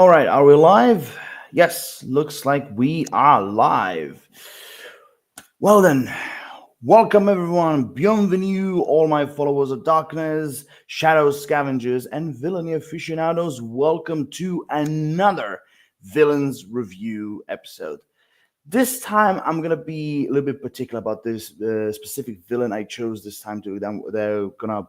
All right, are we live? Yes, looks like we are live. Well then, welcome everyone. Bienvenue, all my followers of darkness, shadow scavengers, and villainy aficionados. Welcome to another Villains Review episode. This time, I'm gonna be a little bit particular about this specific villain I chose this time to. They're gonna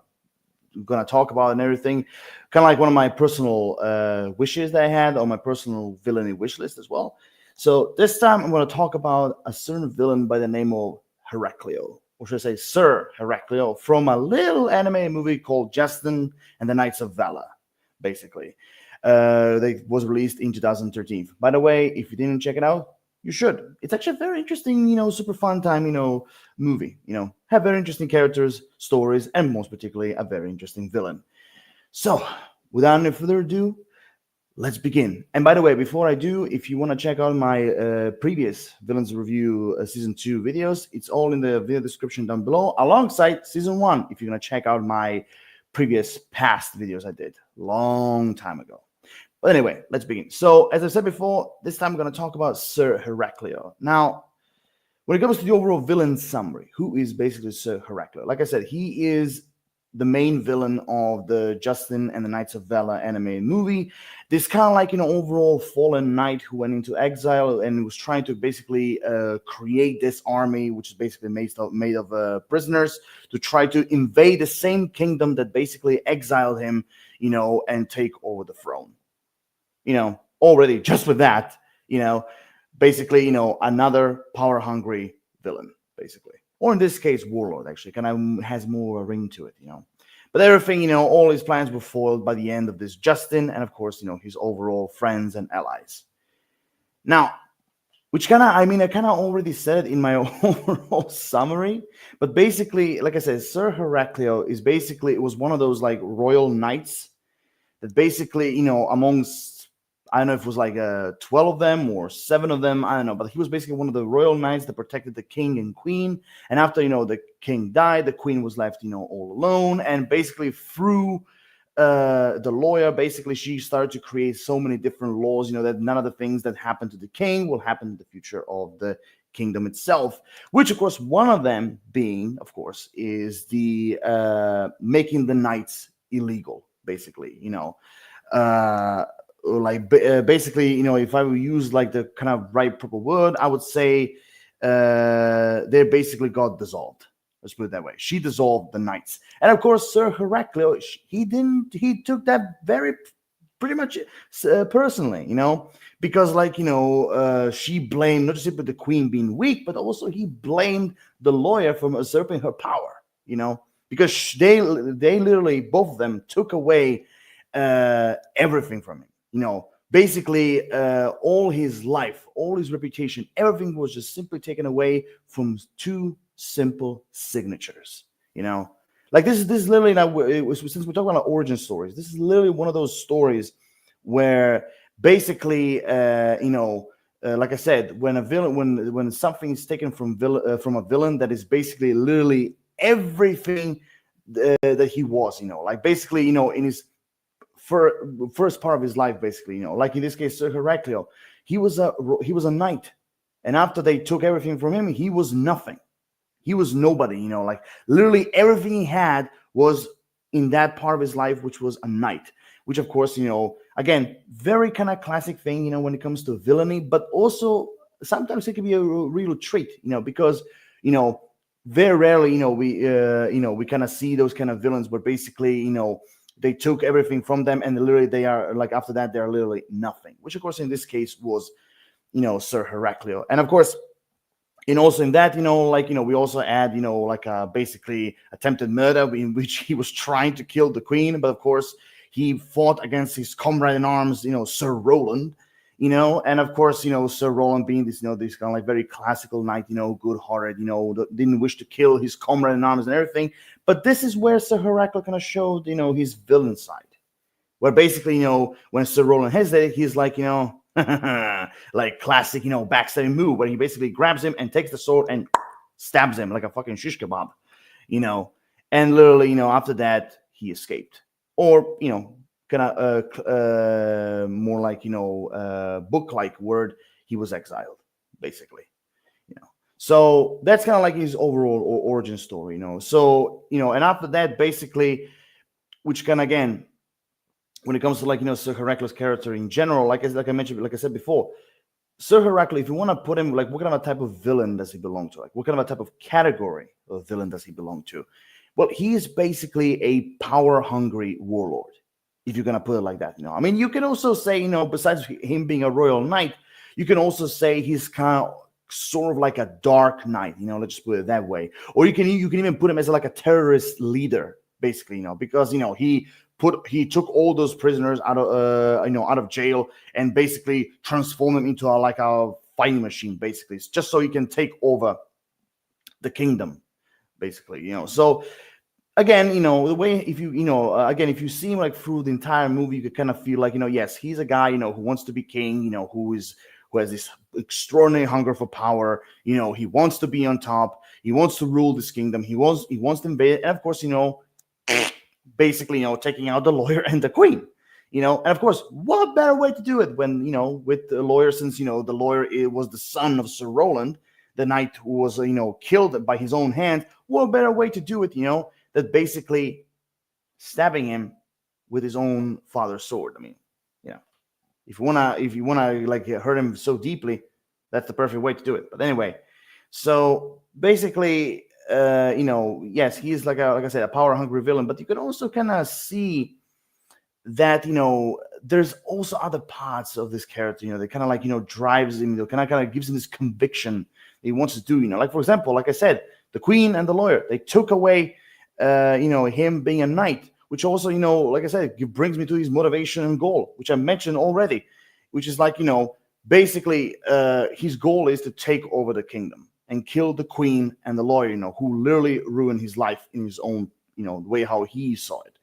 talk about and everything. Kind of like one of my personal wishes that I had on my personal villainy wish list as well. So this time I'm going to talk about a certain villain by the name of Heraclio, or should I say Sir Heraclio, from a little anime movie called Justin and the Knights of Valor, basically. That was released in 2013. By the way, if you didn't check it out, you should. It's actually a very interesting, super fun time, movie. Have very interesting characters, stories, and most particularly a very interesting villain. So, without any further ado, let's begin. And by the way, before I do, if you want to check out my previous Villains Review Season 2 videos, it's all in the video description down below, alongside Season 1, if you're going to check out my previous past videos I did long time ago. But anyway, let's begin. So, as I said before, this time I'm going to talk about Sir Heraclio. Now, when it comes to the overall villain summary, who is basically Sir Heraclio? Like I said, he is the main villain of the Justin and the Knights of Valor anime movie. This kind of like, overall fallen knight who went into exile and was trying to basically create this army, which is basically made of prisoners, to try to invade the same kingdom that basically exiled him, and take over the throne. Already just with that, basically, another power-hungry villain, basically. Or in this case, warlord, actually. Kind of has more ring to it, But everything, all his plans were foiled by the end of this Justin and, of course, his overall friends and allies. Now, which I kind of already said it in my overall summary. But basically, like I said, Sir Heraclio it was one of those, like, royal knights that basically, amongst, I don't know if it was like 12 of them or 7 of them. I don't know. But he was basically one of the royal knights that protected the king and queen. And after, the king died, the queen was left, all alone. And basically through the lawyer, basically she started to create so many different laws, that none of the things that happened to the king will happen in the future of the kingdom itself. Which, of course, one of them being, of course, is the making the knights illegal, basically, basically, if I would use like the kind of right proper word, I would say they basically got dissolved. Let's put it that way. She dissolved the knights, and of course, Sir Heraclio, he took that very pretty much personally, because she blamed not just the queen being weak, but also he blamed the lawyer for usurping her power, because they literally both of them took away everything from him. Basically all his life, all his reputation, everything was just simply taken away from 2 simple signatures. Like this is literally now, since we're talking about origin stories, this is literally one of those stories where basically, like I said, when a villain, when something is taken from a villain that is basically literally everything that he was, like basically, in his first part of his life, basically, like in this case, Sir Heraclio, he was a knight, and after they took everything from him, he was nothing. He was nobody, like literally everything he had was in that part of his life, which was a knight. Which, of course, again, very kind of classic thing, when it comes to villainy, but also sometimes it can be a real treat, because very rarely, we kind of see those kind of villains where basically, they took everything from them, and literally they are like, after that, they're literally nothing, which of course in this case was, Sir Heraclio. And of course, and also in that, we also add, like basically attempted murder in which he was trying to kill the queen. But of course, he fought against his comrade in arms, Sir Roland, and of course, Sir Roland being this, this kind of like very classical knight, good-hearted, didn't wish to kill his comrade in arms and everything. But this is where Sir Heraclio kind of showed, his villain side, where basically, when Sir Roland hesitated, he's like, like classic, backstabbing move, where he basically grabs him and takes the sword and stabs him like a fucking shish kebab, and literally, after that, he escaped, or kind of more like book like word, he was exiled, basically. So that's kind of like his overall origin story. So and after that, basically, which can again, when it comes to Sir Heraclius' character in general, like I mentioned, like I said before, Sir Heraclius, if you want to put him, like, what kind of a type of villain does he belong to? Like, what kind of a type of category of villain does he belong to? Well, he is basically a power-hungry warlord, if you're going to put it like that. I mean, you can also say, besides him being a royal knight, you can also say he's kind of sort of like a dark knight, let's just put it that way. Or you can even put him as like a terrorist leader, basically, because, he took all those prisoners out of jail and basically transformed them into a fighting machine, basically, just so he can take over the kingdom, basically. So again, the way, if again, if you see him like through the entire movie, you could kind of feel like, yes, he's a guy, who wants to be king, who has this extraordinary hunger for power. He wants to be on top. He wants to rule this kingdom. He wants to invade it. And of course, basically, taking out the lawyer and the queen. And of course, what better way to do it when, with the lawyer, since, the lawyer was the son of Sir Roland, the knight who was, killed by his own hand. What better way to do it, that basically stabbing him with his own father's sword. I mean, if you wanna like hurt him so deeply, that's the perfect way to do it. But anyway, so basically, yes, he is like I said, a power hungry villain. But you can also kind of see that there's also other parts of this character. That kind of like drives him. Kind of gives him this conviction that he wants to do. Like, for example, like I said, the queen and the lawyer, they took away him being a knight, which also, like I said, it brings me to his motivation and goal, which I mentioned already, which is like, basically his goal is to take over the kingdom and kill the queen and the lawyer, who literally ruined his life in his own, the way how he saw it.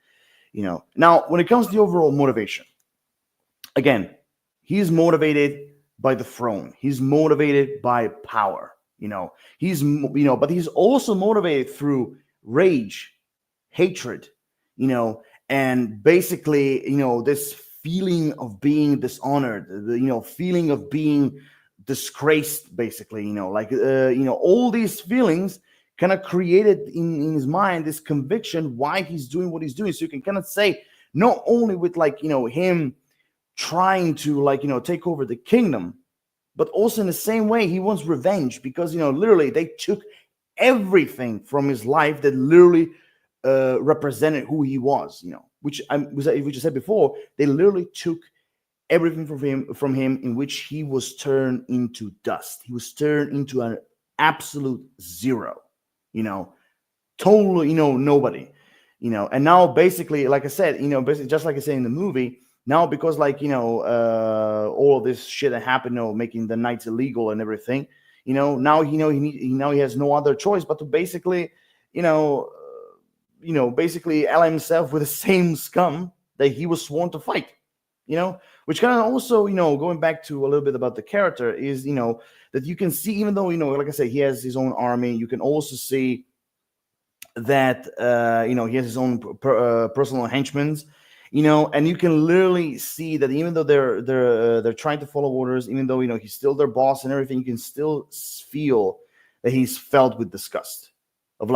Now, when it comes to the overall motivation, again, he's motivated by the throne. He's motivated by power. But he's also motivated through rage, hatred, and basically, this feeling of being dishonored, the feeling of being disgraced, basically, all these feelings kind of created in his mind this conviction why he's doing what he's doing. So you can kind of say, not only with him trying to take over the kingdom, but also in the same way he wants revenge, because literally they took everything from his life that literally represented who he was, which I said before. They literally took everything from him in which he was turned into dust. He was turned into an absolute zero, totally, nobody, and now basically, like I said, basically just like I said in the movie, now because all of this shit that happened, making the knights illegal and everything, now he has no other choice but to basically, basically ally himself with the same scum that he was sworn to fight, which kind of also, going back to a little bit about the character is, that you can see, even though, like I said, he has his own army, you can also see that, he has his own personal henchmen, and you can literally see that even though they're trying to follow orders, even though, he's still their boss and everything, you can still feel that he's filled with disgust of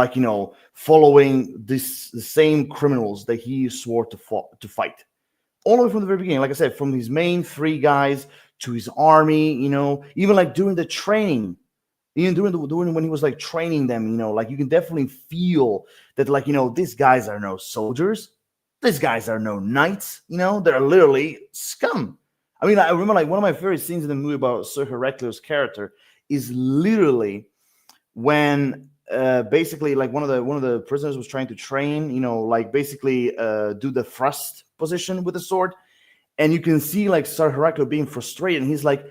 following the same criminals that he swore to fight. All the way from the very beginning, like I said, from his main three guys to his army, even during the training, even during when he was training them, you can definitely feel that these guys are no soldiers, these guys are no knights, they're literally scum. I mean, I remember one of my favorite scenes in the movie about Sir Heraclius' character is literally when basically one of the prisoners was trying to train, basically do the thrust position with the sword, and you can see Sir Heraclius being frustrated, and he's like,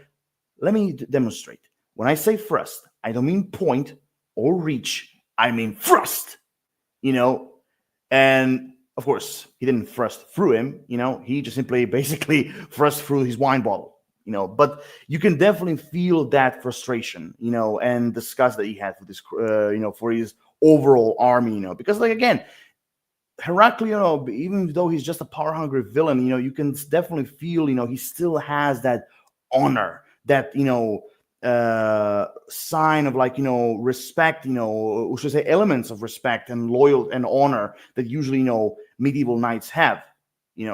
let me demonstrate. When I say thrust, I don't mean point or reach, I mean thrust, and of course he didn't thrust through him, he just simply basically thrust through his wine bottle, but you can definitely feel that frustration, and disgust that he had for this, for his overall army, because again, Heraclio, even though he's just a power hungry villain, you can definitely feel, he still has that honor, that sign of like respect, or should I say elements of respect and loyal and honor that usually medieval knights have.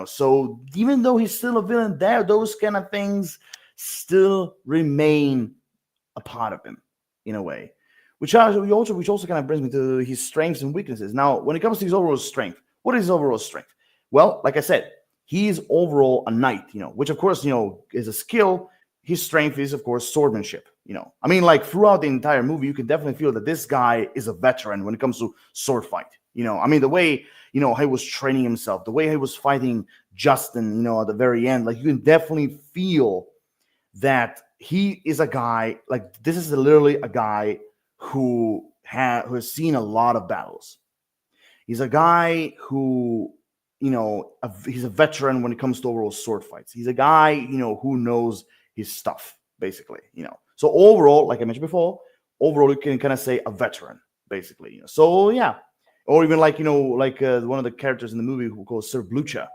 So even though he's still a villain, there those kind of things still remain a part of him in a way, which also kind of brings me to his strengths and weaknesses. Now, when it comes to his overall strength, what is his overall strength? Well, like I said, he's overall a knight, which of course is a skill. His strength is of course swordsmanship. I mean, like throughout the entire movie, you can definitely feel that this guy is a veteran when it comes to sword fight. I mean, the way how he was training himself, the way he was fighting Justin, at the very end, like you can definitely feel that he is a guy, like this is literally a guy who has seen a lot of battles. He's a guy who, he's a veteran when it comes to overall sword fights. He's a guy, who knows his stuff, basically. So overall, like I mentioned before, overall you can kind of say a veteran, basically. So yeah, or even like one of the characters in the movie who calls Sir Blucher.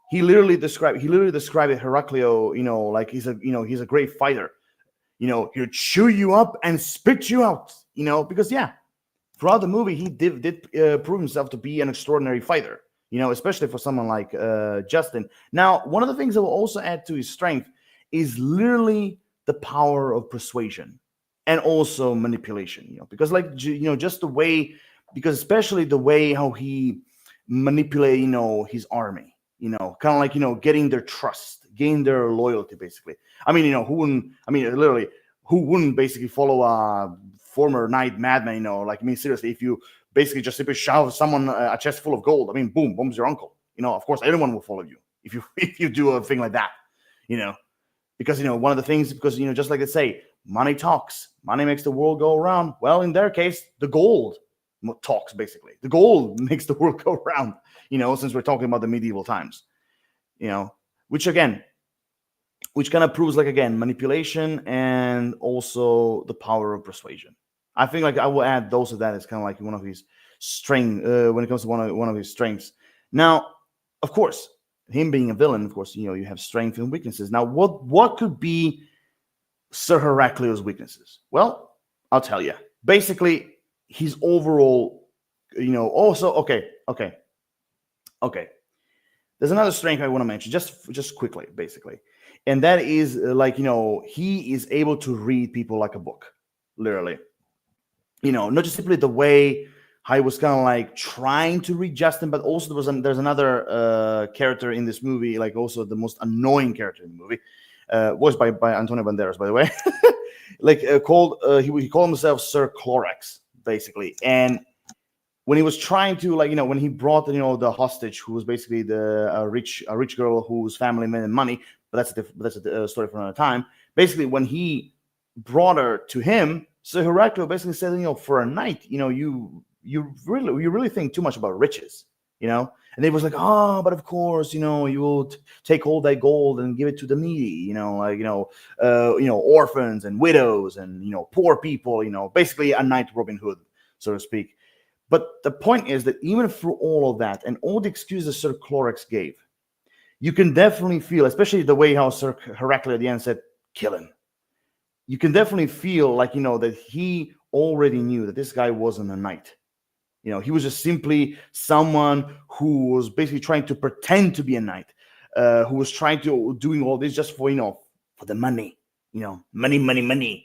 He literally described Heraclio, like he's a great fighter. He'll chew you up and spit you out. Because yeah, throughout the movie he did prove himself to be an extraordinary fighter. Especially for someone like Justin. Now, one of the things that will also add to his strength is literally the power of persuasion and also manipulation. Because like just the way, because especially the way how he manipulate his army. Kind of like getting their trust, gain their loyalty, basically. I mean, who wouldn't? I mean, literally, who wouldn't basically follow a former knight madman? Like, I mean, seriously, if you basically just simply shove someone a chest full of gold, I mean, boom, boom's your uncle. Of course, anyone will follow you if you if you do a thing like that. Because one of the things, because just like they say, money talks, money makes the world go around. Well, in their case, the gold talks, basically. The gold makes the world go around. Since we're talking about the medieval times, which again, which kind of proves, like, again, manipulation and also the power of persuasion. I think, like, I will add those of that as kind of like one of his strength when it comes to one of his strengths. Now, of course, him being a villain, of course, you have strengths and weaknesses. Now, what could be Sir Heraclio's weaknesses? Well, I'll tell you. Basically, his overall, also okay. There's another strength I want to mention, just quickly, basically, and that is he is able to read people like a book, literally. Not just simply the way I was kind of like trying to read Justin, but also there's another character in this movie, like also the most annoying character in the movie, voiced by Antonio Banderas, by the way, like called he called himself Sir Clorax, basically. And when he was trying to, like, when he brought the hostage, who was basically a rich girl whose family made money, but that's a story for another time. Basically, when he brought her to him, so Heraclio basically said, for a night, you really think too much about riches, And they was like, oh, but of course, you will take all that gold and give it to the needy, orphans and widows and poor people, basically a knight Robin Hood, so to speak. But the point is that even through all of that and all the excuses Sir Clorax gave, you can definitely feel, especially the way how Sir Heraclio at the end said, kill him. You can definitely feel like, that he already knew that this guy wasn't a knight. He was just simply someone who was basically trying to pretend to be a knight, who was trying to doing all this just for, for the money, money.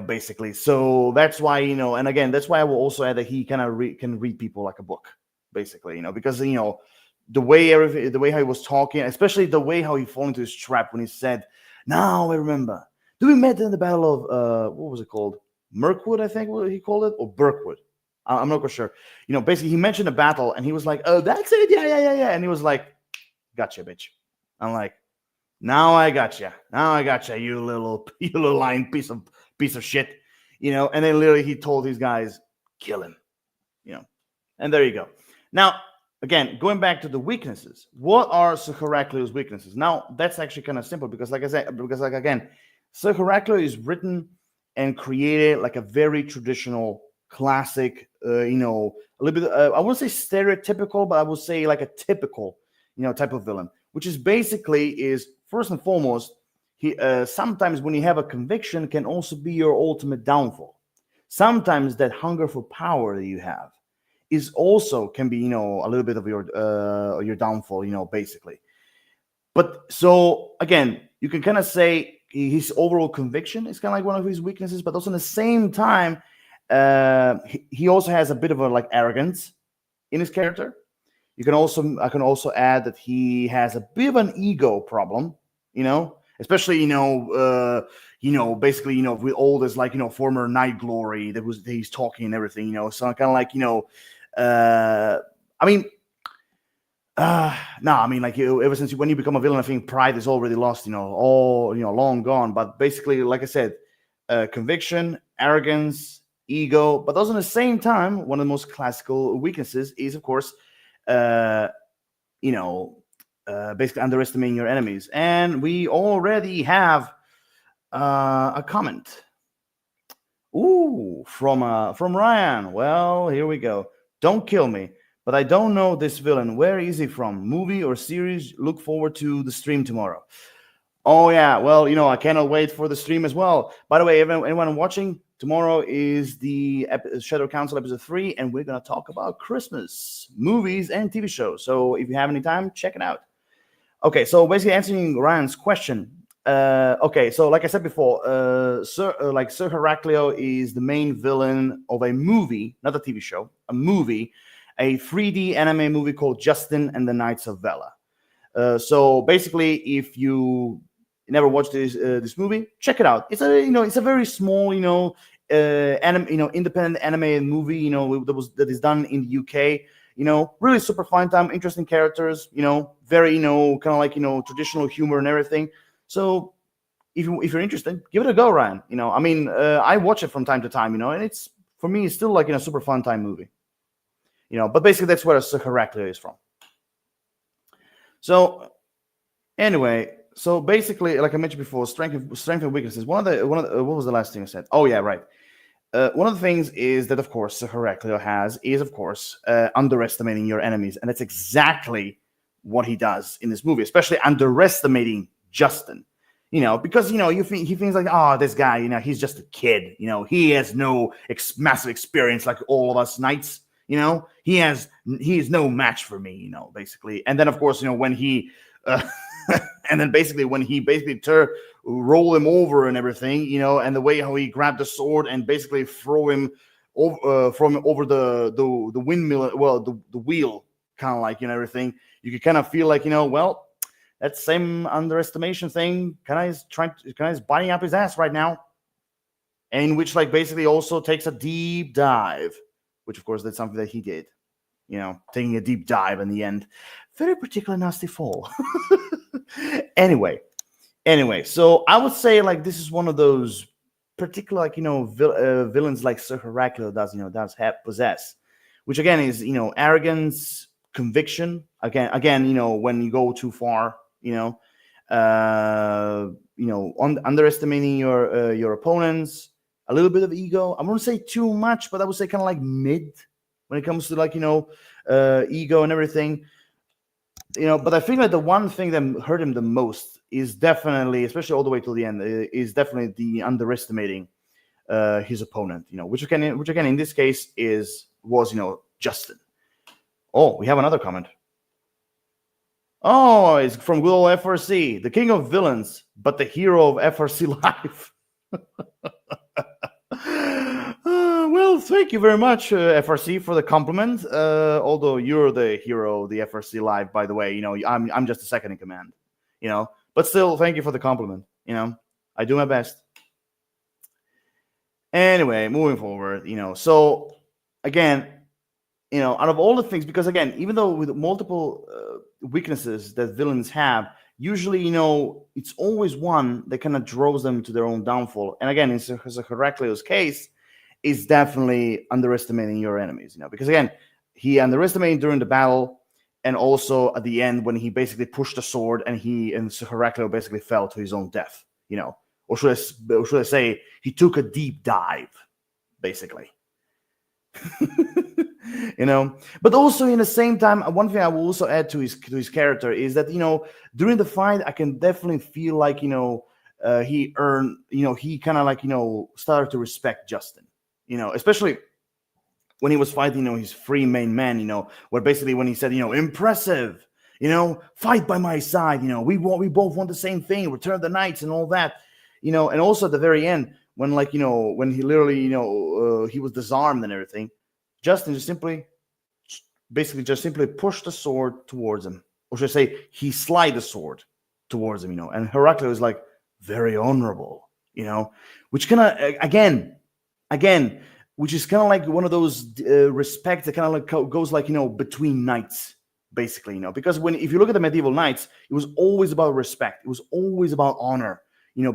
Basically. So that's why, and again, that's why I will also add that he kind of can read people like a book, basically, because, the way how he was talking, especially the way how he fell into his trap when he said, now I remember, we met in the battle of, what was it called? Mirkwood, I think what he called it, or Birkwood. I'm not quite sure. Basically he mentioned a battle and he was like, oh, that's it. Yeah. And he was like, gotcha, bitch. I'm like, now I gotcha, you little lying piece of shit, And then literally he told these guys, kill him, And there you go. Now, again, going back to the weaknesses, what are Sir Heraclio's weaknesses? Now, that's actually kind of simple because, like I said, again, Sir Heraclio is written and created like a very traditional, classic, a little bit. I wouldn't say stereotypical, but I would say like a typical, type of villain, which is basically is first and foremost, he sometimes when you have a conviction can also be your ultimate downfall. Sometimes that hunger for power that you have is also can be a little bit of your downfall, basically. But so again, you can kind of say his overall conviction is kind of like one of his weaknesses, but also at the same time, he also has a bit of a like arrogance in his character. I can also add that he has a bit of an ego problem, especially basically with all this like former Night Glory that he's talking and everything, so kind of like I mean. No, I mean, like ever since when you become a villain, I think pride is already lost, all long gone. But basically, like I said, conviction, arrogance, ego. But those at the same time, one of the most classical weaknesses is, of course, uh, basically underestimating your enemies. And we already have a comment. Ooh, from Ryan. Well, here we go. Don't kill me, but I don't know this villain. Where is he from? Movie or series? Look forward to the stream tomorrow. Oh yeah, well, I cannot wait for the stream as well. By the way, anyone watching, tomorrow is the Shadow Council episode 3, and we're gonna talk about Christmas movies and TV shows. So if you have any time, check it out. Okay, so basically answering Ryan's question. Okay, so like I said before, Sir Heraclio is the main villain of a movie, not a TV show, a movie, a 3D anime movie called Justin and the Knights of Vela. So basically, if you never watched this movie, check it out. It's a very small independent animated movie that is done in the UK. Really super fun time, interesting characters. Very kind of like traditional humor and everything. So if you're interested, give it a go, Ryan. I mean, I watch it from time to time. And it's for me, it's still like a super fun time movie. But basically that's where Heraclio is from. So anyway, so basically, like I mentioned before, strength and weaknesses. What was the last thing I said? Oh yeah, right. One of the things is that, of course, Heraclio is, of course, underestimating your enemies, and that's exactly what he does in this movie, especially underestimating Justin. Because he thinks like, oh, this guy, he's just a kid. He has no massive experience like all of us knights. He is no match for me. Basically, and then of course, when he. And then basically when he roll him over and everything, and the way how he grabbed the sword and basically throw him over the windmill, well, the wheel, kind of like, everything, you could kind of feel like, well, that same underestimation thing kind of is biting up his ass right now. And which like basically also takes a deep dive, which of course that's something that he did, taking a deep dive in the end. Very particular nasty fall. Anyway, so I would say like this is one of those particular like villains like Sir Heraclio does possess, which again is arrogance, conviction. Again when you go too far, underestimating your opponents, a little bit of ego. I wouldn't say too much, but I would say kind of like mid when it comes to like ego and everything. But I think that the one thing that hurt him the most is definitely, especially all the way to the end, is definitely the underestimating his opponent. Which again in this case was Justin. Oh, we have another comment. Oh, it's from good old FRC, the king of villains, but the hero of FRC Live. Well, thank you very much, FRC, for the compliment. Although you're the hero of the FRC Live, by the way, I'm just a second in command, But still, thank you for the compliment. I do my best. Anyway, moving forward, So again, out of all the things, because again, even though with multiple weaknesses that villains have, usually, it's always one that kind of draws them to their own downfall. And again, in Heraclio's case, is definitely underestimating your enemies, because again, he underestimated during the battle, and also at the end when he basically pushed the sword and Heraclio basically fell to his own death, or should I say, he took a deep dive, basically. But also in the same time, one thing I will also add to his character is that during the fight, I can definitely feel like he earned, he kind of like started to respect Justin, especially when he was fighting, his three main men, where basically when he said, impressive, fight by my side, we both want the same thing, return the knights and all that, and also at the very end when when he literally he was disarmed and everything, Justin just simply pushed the sword towards him, or should I say, he slid the sword towards him, and Heraclio is like very honorable, which kind of again, which is kind of like one of those respect that kind of like goes like between knights, basically, because if you look at the medieval knights, it was always about respect, it was always about honor,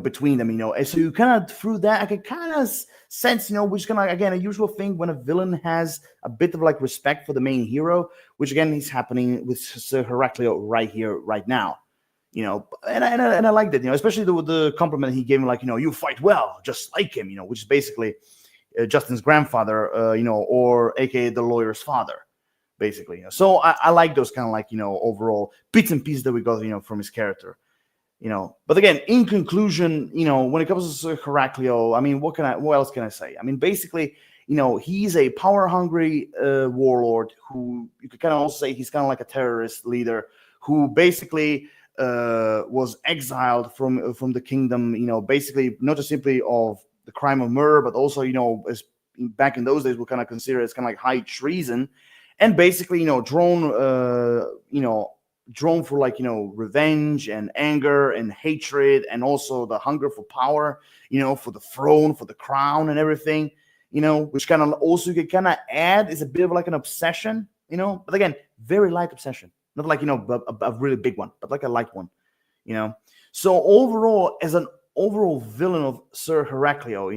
between them, and so you kind of through that I can kind of sense, which kind of again a usual thing when a villain has a bit of like respect for the main hero, which again is happening with Sir Heraclio right here, right now. And I like that, especially the compliment he gave him, like, you fight well, just like him, which is basically Justin's grandfather, or AKA the lawyer's father, basically. So I like those kind of like, overall bits and pieces that we got, from his character, But again, in conclusion, when it comes to Heraclio, I mean, what else can I say? I mean, basically, he's a power-hungry warlord who you could kind of also say he's kind of like a terrorist leader who basically was exiled from the kingdom, basically not just simply of the crime of murder, but also, as back in those days, we kind of consider it as kind of like high treason, and basically, drawn for like revenge and anger and hatred, and also the hunger for power, for the throne, for the crown and everything, which kind of also you could kind of add is a bit of like an obsession, but again, very light obsession, not like a really big one, but like a light one, so overall, as an overall villain of Sir Heraclio,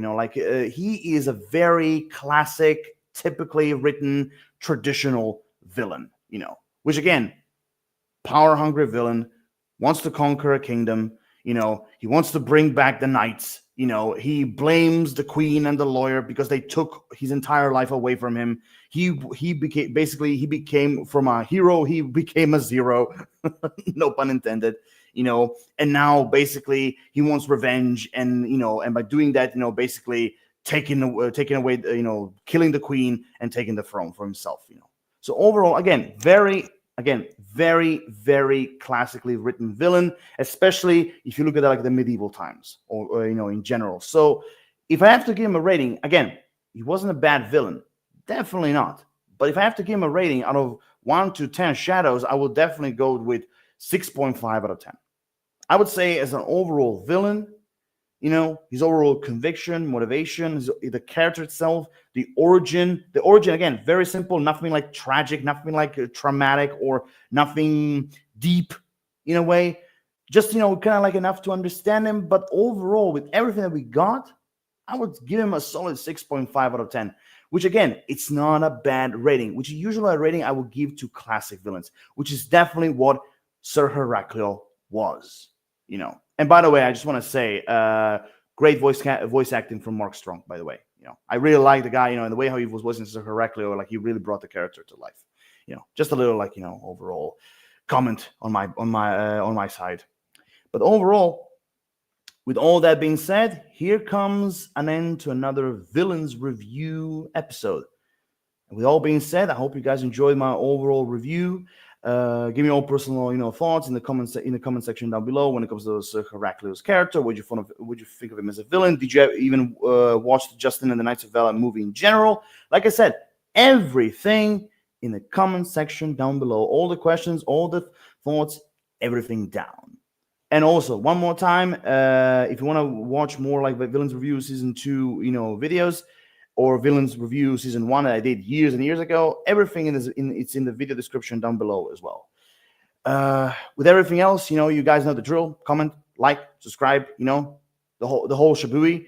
he is a very classic, typically written, traditional villain, which again, power-hungry villain, wants to conquer a kingdom, he wants to bring back the knights, he blames the queen and the lawyer because they took his entire life away from him. He became from a hero, he became a zero, no pun intended, and now basically he wants revenge, and and by doing that, basically taking away, killing the queen and taking the throne for himself, So overall, again, very, very classically written villain, especially if you look at like the medieval times, or in general. So if I have to give him a rating, again, he wasn't a bad villain, definitely not. But if I have to give him a rating out of 1 to 10 shadows, I will definitely go with 6.5 out of 10. I would say as an overall villain, his overall conviction, motivation, the character itself, the origin again, very simple, nothing like tragic, nothing like traumatic, or nothing deep in a way, just kind of like enough to understand him. But overall, with everything that we got, I would give him a solid 6.5 out of 10, which again, it's not a bad rating, which is usually a rating I would give to classic villains, which is definitely what Sir Heraclio was, And by the way, I just want to say, great voice acting from Mark Strong, by the way. I really like the guy, and the way how he was voicing Sir Heraclio, like he really brought the character to life. Just a little like, overall comment on my side. But overall, with all that being said, here comes an end to another Villains Review episode. And with all being said, I hope you guys enjoyed my overall review. Give me all personal, thoughts in the comment section down below when it comes to Sir Heraclio's character. What you think of him as a villain? Did you even watch the Justin and the Knights of Valor movie in general? Like I said, everything in the comment section down below. All the questions, all the thoughts, everything down. And also, one more time, if you want to watch more like Villains Review Season 2, videos, or Villains Review Season 1 that I did years and years ago, everything it's in the video description down below as well. With everything else, you guys know the drill. Comment, like, subscribe, the whole shabooey.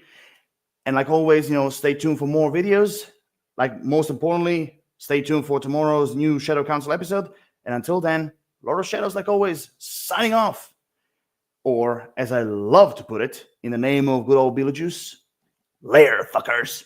And like always, stay tuned for more videos. Like, most importantly, stay tuned for tomorrow's new Shadow Council episode. And until then, Lord of Shadows, like always, signing off. Or, as I love to put it, in the name of good old Beetlejuice, later, fuckers.